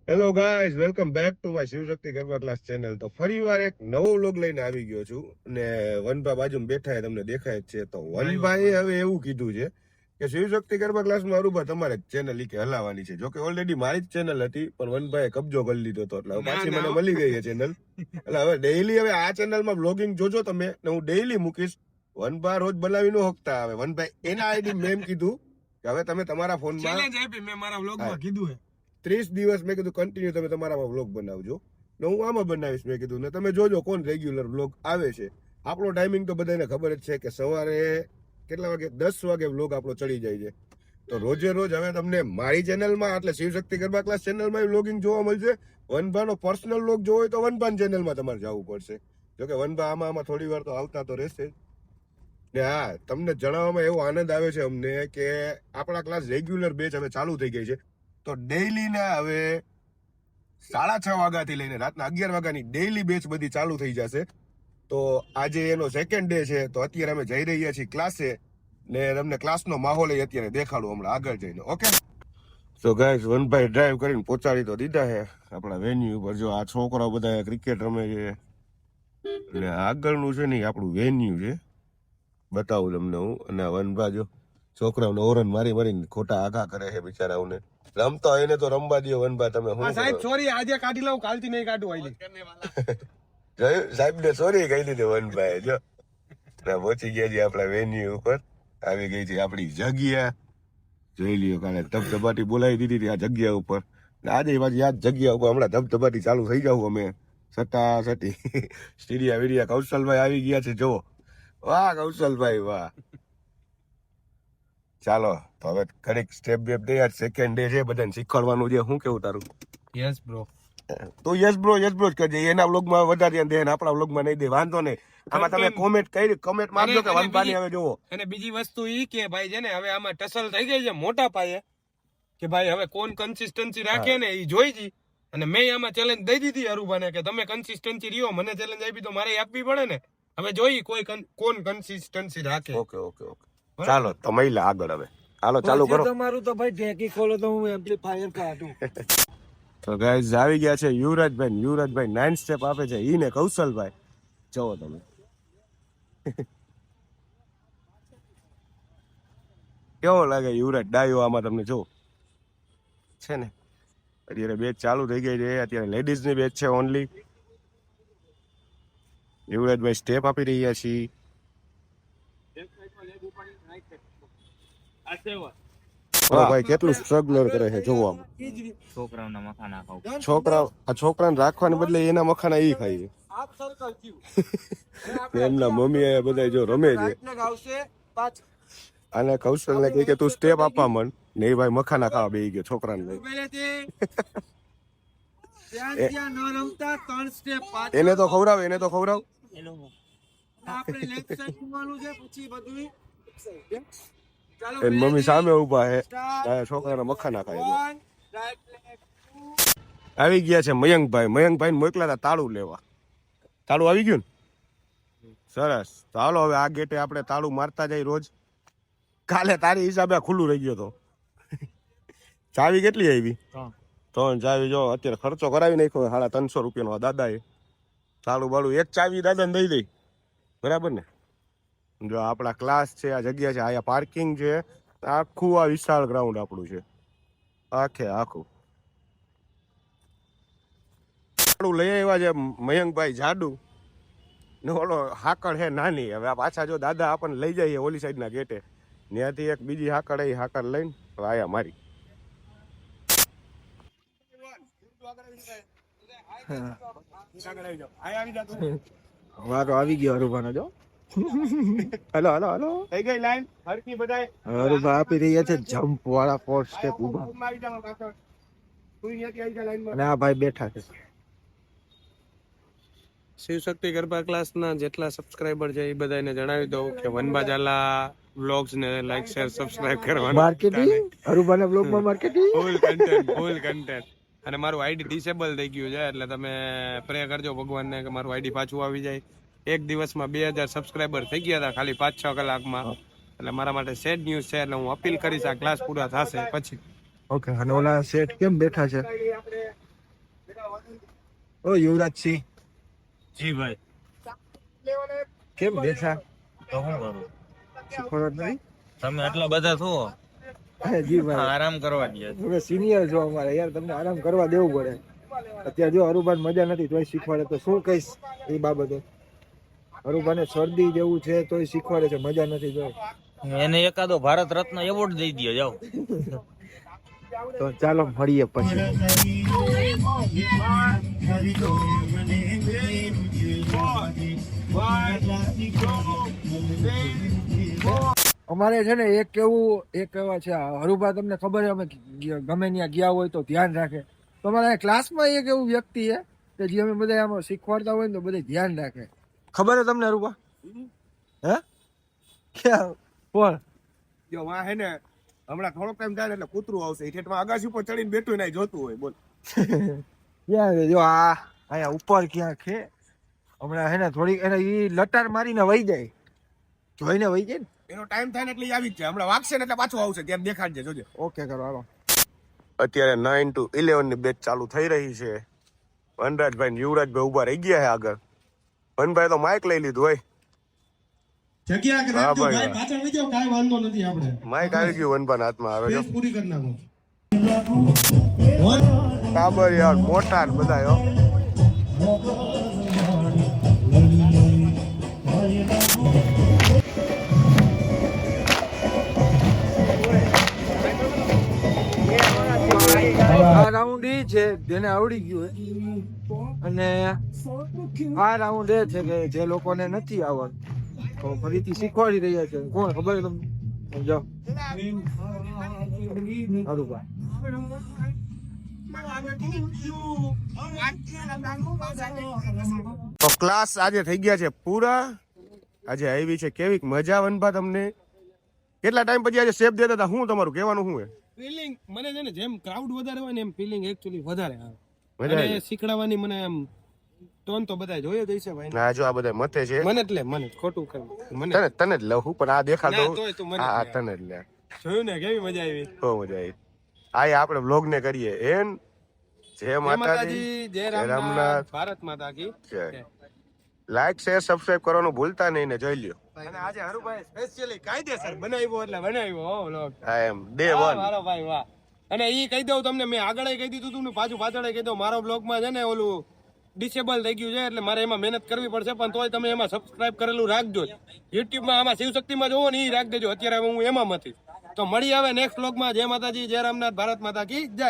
Hello guys, welcome back to my Shivshakti garba class channel. તો ફરીવાર એક નવો વ્લોગ લઈને આવી ગયો છું અને વનભા બાજુમાં બેઠા તમને દેખાય જ છે. તો વનભાઈએ હવે એવું કીધું છે કે શિવશક્તિ ગરબા ક્લાસમાં અરુભા તમારે ચેનલ ઈ કે હલાવવાની છે. જોકે ઓલરેડી મારી જ ચેનલ હતી, પણ વનભાઈએ કબજો કરી લીધો હતો એટલે પાછી મને મળી ગઈ છે ચેનલ. એટલે હવે ડેઈલી હવે આ ચેનલમાં બ્લોગિંગ જોજો તમે, ને હું ડેઈલી મૂકીશ. વનભા રોજ બનાવી ન હકતા. હવે વનભાઈ એના આઈડી મેં કીધું કે હવે તમે તમારા ફોનમાં ચેલેન્જ આપી મેં મારા વ્લોગમાં કીધું હે 30 દિવસ મેં કીધું કન્ટિન્યુ તમે તમારામાં વ્લોગ બનાવજો ને હું આમાં બનાવીશ મેં કીધું. ને તમે જોજો કોણ રેગ્યુલર વ્લોગ આવે છે. આપણો ટાઈમિંગ તો બધાને ખબર જ છે કે સવારે કેટલા વાગે, 10 વાગે વ્લોગ આપણો ચડી જાય છે. તો રોજે રોજ હવે તમને મારી ચેનલમાં એટલે શિવશક્તિ ગરબા ક્લાસ ચેનલમાં વ્લોગિંગ જોવા મળશે. વનભાનો પર્સનલ વ્લોગ જોવો હોય તો વનભાન ચેનલમાં તમારે જવું પડશે. જોકે વનભા આમાં થોડી વાર તો આવતા તો રહેશે. ને હા, તમને જણાવવામાં એવો આનંદ આવે છે અમને કે આપણા ક્લાસ રેગ્યુલર બેચ હવે ચાલુ થઈ ગઈ છે. તો ડેઈલી ના હવે 6:30 વાગ્યાથી લઈને રાતના 11 વાગ્યાની ડેઈલી બેચ બધી ચાલુ થઈ જશે. તો આજે એનો સેકન્ડ ડે છે. તો અત્યારે અમે જઈ રહ્યા છીએ ક્લાસે ને તમને ક્લાસનો માહોલ અત્યારે દેખાડું હમણાં આગળ જઈને. ઓકે, તો ગાઈસ વનભાઈ ડ્રાઈવ કરીને પહોંચાડી તો દીધા છે આપણા વેન્યુ ઉપર. જો આ છોકરાઓ બધા ક્રિકેટ રમે છે એટલે આગળનું છે ને આપણું વેન્યુ છે, બતાવું તમને હું. અને વનભા જો છોકરાઓને ઓરન મારી મારીને ખોટા આઘા કરે છે બિચારાઓને. રમતો એને તો રમવા દો વનભા. તમે સાહેબ સોરી આજે કાઢી લઉં, કાલથી નહીં કાઢું. આઈ જોયું સાહેબ ને સોરી કહી દીધું વનભાઈ. જો પહોંચી ગયા છે આપણા વેન્યુ ઉપર. આવી ગઈ છે આપણી જગ્યા. જોઈ લ્યો, કાલે ધબધબાટી બોલાવી દીધી હતી આ જગ્યા ઉપર. આજે પાછી આ જગ્યા ઉપર હમણાં ધબધબાટી ચાલુ થઈ જાવ અમે સટા સટી. સ્ટીડિયા વીડિયા કૌશલભાઈ આવી ગયા છે. જો વાહ કૌશલભાઈ વાહ. ચાલો તો હવે ઘડીક સ્ટેપ બેપ દે. આજ સેકન્ડ ડે છે, બધાને શીખવાડવાનું છે. શું કેવું તારું? Yes bro. તો યસ બ્રો જ કરજે. એના વ્લોગમાં વધારે ધ્યાન દે, આપણા વ્લોગમાં નહીં દે. વાંધો નહીં. આમાં તમે કોમેન્ટ મારજો કે વનભાની હવે જોવો. અને બીજી વસ્તુ ઈ કે ભાઈ છે ને હવે આમાં ટસલ થઈ ગઈ છે મોટા પાયે કે ભાઈ હવે કોણ કન્સિસ્ટન્સી રાખે ને ઈ જોઈ જી. અને મેં આમાં ચેલેન્જ દઈ દીધી અરુભાને કે તમે કન્સિસ્ટન્સી રહ્યો. મને ચેલેન્જ આપી તો મારે આપવી પડે ને. હવે જોઈ કોણ કન્સિસ્ટન્સી રાખે. ઓકે ઓકે ઓકે, ચાલો તો મહિલા આગળ હવે. હાલો ચાલુ કરો. તમારું તો ભાઈ ટેકી ખોલો તો હું એમ્પ્લીફાયર કાઢું. તો ગાઈઝ આવી ગયા છે યુવરાજભાઈ 9 સ્ટેપ આપે છે. ઈ ને કૌશલભાઈ જોવો તમે. કેવો લાગે યુવરાજ ડાયો આમાં? તમને જો છે ને અત્યારે બેચ ચાલુ થઈ ગઈ છે. અત્યારે લેડીઝ ની બેચ છે ઓનલી. યુવરાજભાઈ સ્ટેપ આપી રહ્યા છીએ. ભાઈ કેટલું સ્ટ્રગલર કરે છે જોવો. છોકરાને રાખવાને બદલે એના મખાના ઈ ખાય છે. એમના મમ્મી બધા જો રમે છે. અને કૌશલ ને કહે કે તું સ્ટેપ આપવા મન ને એ ભાઈ મખાના ખાવા બેહી ગયો છોકરાને લઈ. એને તો ખવડાવ. એની મમ્મી સામે ઉભા હે, છોકરાના મખાના ખાય. આવી ગયા છે મયંકભાઈ મોકલા હતા તાળું લેવા. તાળું આવી ગયું ને? સરસ. તો હાલો હવે આ ગેટે આપણે તાળું મારતા જાય રોજ. કાલે તારી હિસાબે ખુલ્લું રહી ગયો તો. ચાવી કેટલી આવી? 3 ચાવી. જો અત્યારે ખર્ચો કરાવી નાખ્યો 350 રૂપિયાનો દાદાએ. તાળું બાળું એક ચાવી દાદાને દઈ દઈ, બરાબર ને? જો આપણા ક્લાસ છે, આ જગ્યા છે, અહીંયા પાર્કિંગ છે. આખું આ વિશાળ ગ્રાઉન્ડ આપણું છે, આખું. લઈ આવ્યા છે મયંકભાઈ જાડુ ને ઓલો હાકડ હે નાની. હવે આ પાછા જો દાદા આપણને લઈ જઈએ ઓલી સાઈડના ગેટે, ત્યાંથી એક બીજી હાકડ આવી. હાકડ લઈને આયા મારી. વારો આવી ગયો અરુભાનો. જો હલો થઈ ગઈ લાઈન હરકી બધાય. અરુભા આપી રહ્યા છે જમ્પ વાળા 4 સ્ટેપ ઉભા. અને આ ભાઈ બેઠા છે. શિવશક્તિ ગરબા ક્લાસના જેટલા સબસ્ક્રાઇબર છે એ બધાને જણાવી દઉં કે વનબાજાલા વ્લોગ્સ ને લાઈક શેર સબસ્ક્રાઇબ કરવાનું. માર્કેટિંગ અરુભાના વ્લોગમાં માર્કેટિંગ ફૂલ કન્ટેન્ટ. અને મારું આઈડી ડિસેબલ થઈ ગયું છે એટલે તમે પ્રે કરજો ભગવાનને કે મારું આઈડી પાછું આવી જાય. એક દિવસમાં 2000 સબસ્ક્રાઇબર થઈ ગયા હતા ખાલી 5-6 કલાકમાં. એટલે મારા માટે સેડ ન્યૂઝ છે. એટલે હું અપીલ કરીશ આ ક્લાસ પૂરા થશે પછી. ઓકે. અને ઓલા સેટ કેમ બેઠા છે? ઓ યુવરાજ સિંહ જી ભાઈ કેમ બેઠા? તો શું કરું શીખવાડો જ નહીં? તમે આટલા બધા છો જી ભાઈ આરામ કરવા દે તમે સિનિયર છો અમારે યાર, તમને આરામ કરવા દેવું પડે. અત્યારે જો અરુબાન મજા નથી તોય શીખવાડે, તો શું કહીશ એ બાબતે? અરુબાને શરદી જેવું છે તોય શીખવાડે છે, મજા નથી તો. એને એકાદો ભારત રત્ન એવોર્ડ દઈ દો જાઓ. તો ચાલો મળીએ પછી. અમારે છે ને એક એવા છે હરુભા, તમને ખબર છે અમે ગમે ત્યાં ગયા હોય તો ધ્યાન રાખે. તો અમારા ક્લાસમાં એક એવું વ્યક્તિ છે કે જે અમે બધા આમાં શીખવાડતા હોય ને તો બધા ધ્યાન રાખે. ખબર છે તમને હરુભા? હે ક્યાં કોણ? જો વાં હે ને હમણાં થોડોક ટાઈમ થાય ને એટલે કૂતરું આવશે, એ ઠેઠમાં અગાસી ઉપર ચડીને બેઠું ને જોતું હોય. બોલ ક્યાં છે? જો અહીંયા ઉપર ક્યાંક છે. હમણાં હે ને થોડીક એને ઈ લટાર મારીને વહી જાય, જોઈને વહી જાય ને. એનો ટાઈમ થાય ને એટલે ઈ આવી જ જાય. હમણાં વાગશે ને એટલે પાછું આવશે, ત્યાં દેખાડજે, જોજે. ઓકે કરો હાલો. અત્યારે 9 to 11 ની બેચ ચાલુ થઈ રહી છે. વનરાજભાઈ ને યુવરાજભાઈ ઉભા રહી ગયા છે આગળ. વનભાઈ તો માઇક લઈ લીધું હોય. જગ્યા કે હા રાખજો ભાઈ, ભાઈ, પાછળ વઈ જાઓ, કાંઈ વાંધો નથી. આપણે માઇક આવી ગયું વનભાઈ હાથમાં. આવે જો પેજ પૂરી કરી નાખો. કાબર યાર મોટા ને બધા હો. આ રાઉન્ડ એ છે જેને આવડી ગયું હોય, અને આ રાઉન્ડ એ છે કે જે લોકોને નથી આવડતું તો ફરીથી શીખવાડી રહ્યા છે. કોણ ખબર છે તમને? સમજાવો. સારું ભાઈ. તો ક્લાસ આજે થઈ ગયા છે પૂરા. આજે આવી છે કેવી મજા વનભા તમને. કેટલા ટાઈમ પછી આજે શેપ દેતા હતા, શું તમારું કહેવાનું શું હે? ફિલિંગ મને છે ને જેમ ક્રાઉડ વધારે હોય ને એમ ફિલિંગ એકચ્યુઅલી વધારે આવે. મજા અને આવી? શીખડાવવાની મને એમ ટોન તો બધા જોયો જ હશે ભાઈ. ના જો આ બધા મતે છે. મને જ ખોટું કરવું મને તને જ લઉં પણ આ દેખાડ ના, દઉં. તોય તું મને હા જ લે. તને જ લે. જોયું ને કેવી મજા આવી. બહુ મજા આવી. આ આપણે વ્લોગ ને કરીએ એન. જય જય માતાજી, માતાજી, જય જય રામનાથ. રામનાથ, ભારત માતા કી જય. જય. લાઈક શેર સબસ્ક્રાઇબ કરવાનું ભૂલતા નહીં ને જોઈ લ્યો. અને આજે હરુભાઈ સ્પેશિયલી કાયદેસર બનાવ્યો એટલે બનાવ્યો હો વ્લોગ. આ એમ ડે વાહ, 1. મારો ભાઈ વાહ. અને ઈ કહી દઉં તમને, મેં આગળ કહી દીધું હતું ને પાછું પાછળ કહી દઉં, મારો બ્લોગમાં છે ને ઓલું ડિસેબલ થઈ ગયું છે એટલે મારે એમાં મહેનત કરવી પડશે, પણ તોય તમે એમાં સબસ્ક્રાઇબ કરેલું રાખજો. યુટ્યુબમાં આમાં શિવશક્તિમાં જોવો ને એ રાખ દેજો. અત્યારે હું એમાં નથી. તો મળી આવે નેક્સ્ટ બ્લોગમાં. જય માતાજી, જય રામનાથ, ભારત માતા કી જય.